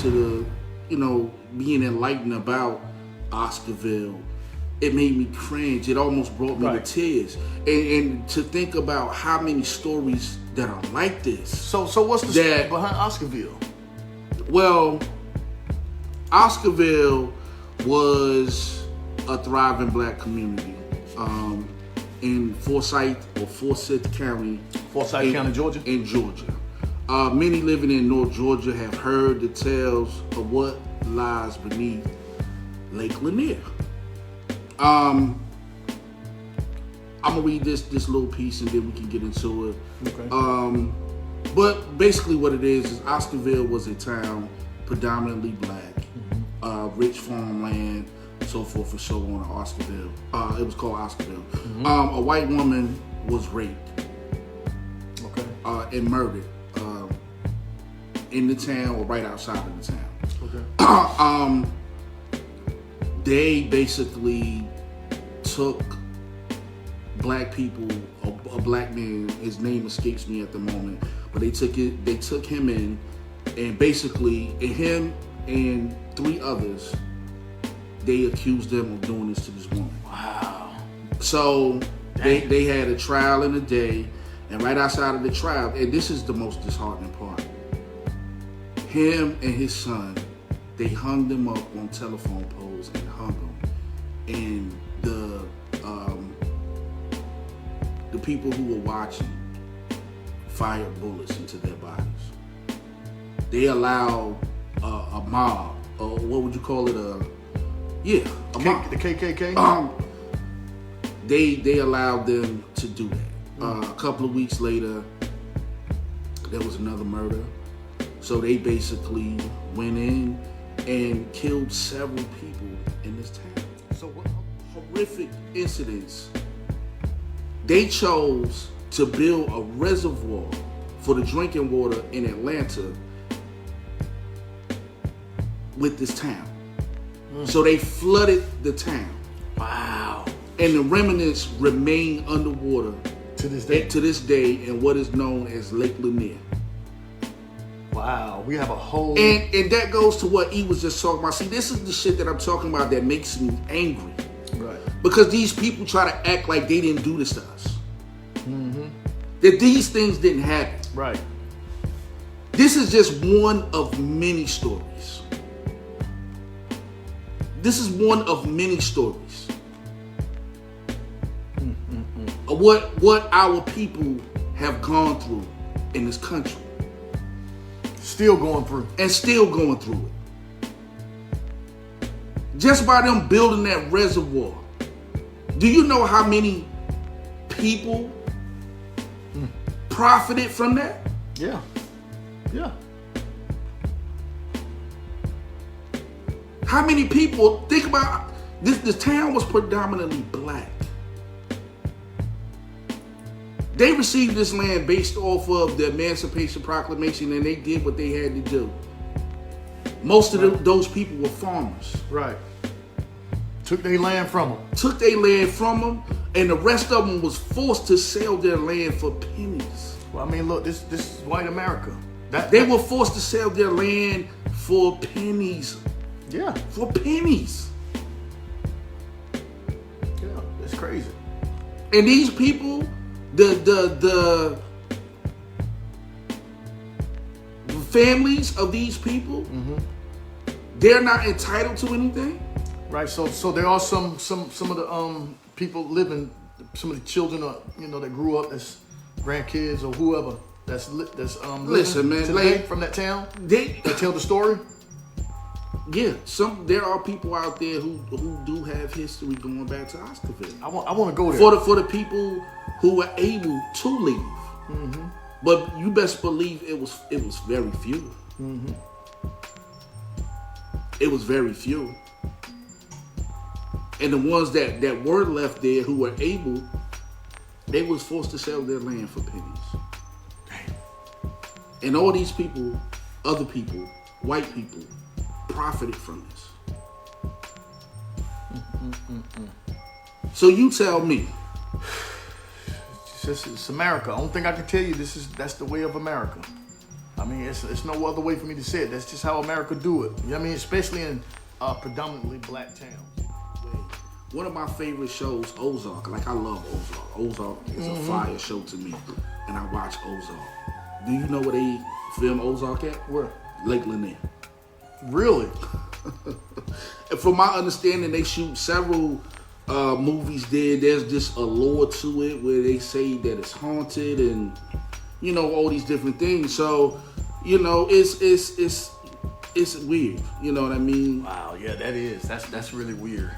the being enlightened about Oscarville, it made me cringe. It almost brought me to tears. And to think about how many stories that are like this. So what's the story behind Oscarville? Well, Oscarville was a thriving black community in Forsyth County. Forsyth County, Georgia? In Georgia. Many living in North Georgia have heard the tales of what lies beneath Lake Lanier. I'm gonna read this little piece and then we can get into it. Okay. But basically what it is Oscarville was a town predominantly black, rich farmland, so forth and so on. Oscarville. It was called Oscarville. A white woman was raped. Okay. And murdered in the town or right outside of the town. Okay. They basically took black people, a black man, his name escapes me at the moment, but they took him in, and basically him and 3 others, they accused them of doing this to this woman. Wow. So they had a trial in a day, and right outside of the trial, and this is the most disheartening part, him and his son, they hung them up on telephone poles and hung them. And the people who were watching fired bullets into their bodies. They allowed a mob, or what would you call it? A mob. The KKK? They allowed them to do that. A couple of weeks later, there was another murder. So they basically went in and killed several people in this town. So what horrific incidents. They chose to build a reservoir for the drinking water in Atlanta with this town. So they flooded the town. Wow. And the remnants remain underwater to this day. In what is known as Lake Lanier. Wow, we have a whole... And that goes to what he was just talking about. See, this is the shit that I'm talking about that makes me angry. Right. Because these people try to act like they didn't do this to us. That these things didn't happen. Right. This is just one of many stories. This is one of many stories. Of what our people have gone through in this country. Still going through. And still going through it. Just by them building that reservoir. Do you know how many people profited from that? Yeah. Yeah. How many people, think about this town was predominantly black. They received this land based off of the Emancipation Proclamation, and they did what they had to do. Most of those people were farmers. Right. Took their land from them. And the rest of them was forced to sell their land for pennies. Well, I mean, look, this is white America. They were forced to sell their land for pennies. Yeah. For pennies. Yeah, it's crazy. And these people, the families of these people, they're not entitled to anything. Right. So there are some of the people living, some of the children that grew up as grandkids or whoever that's listen, man, today from that town. They tell the story. Yeah, there are people out there who do have history going back to Oscarville. I want to go there for the people who were able to leave. But you best believe it was very few. It was very few. And the ones that were left there who were able, they was forced to sell their land for pennies. Damn. And all these people, other people, white people, profited from this. So you tell me. It's America. I don't think I can tell you that's the way of America. I mean, it's no other way for me to say it. That's just how America do it. You know what I mean? Especially in predominantly black towns. One of my favorite shows, Ozark. Like, I love Ozark. Ozark is a fire show to me, and I watch Ozark. Do you know where they film Ozark at? Where? Lake Lanier. Really? And from my understanding, they shoot several movies there. There's just a lore to it where they say that it's haunted and, you know, all these different things. So, you know, it's weird. You know what I mean? Wow, yeah, that is. That's really weird.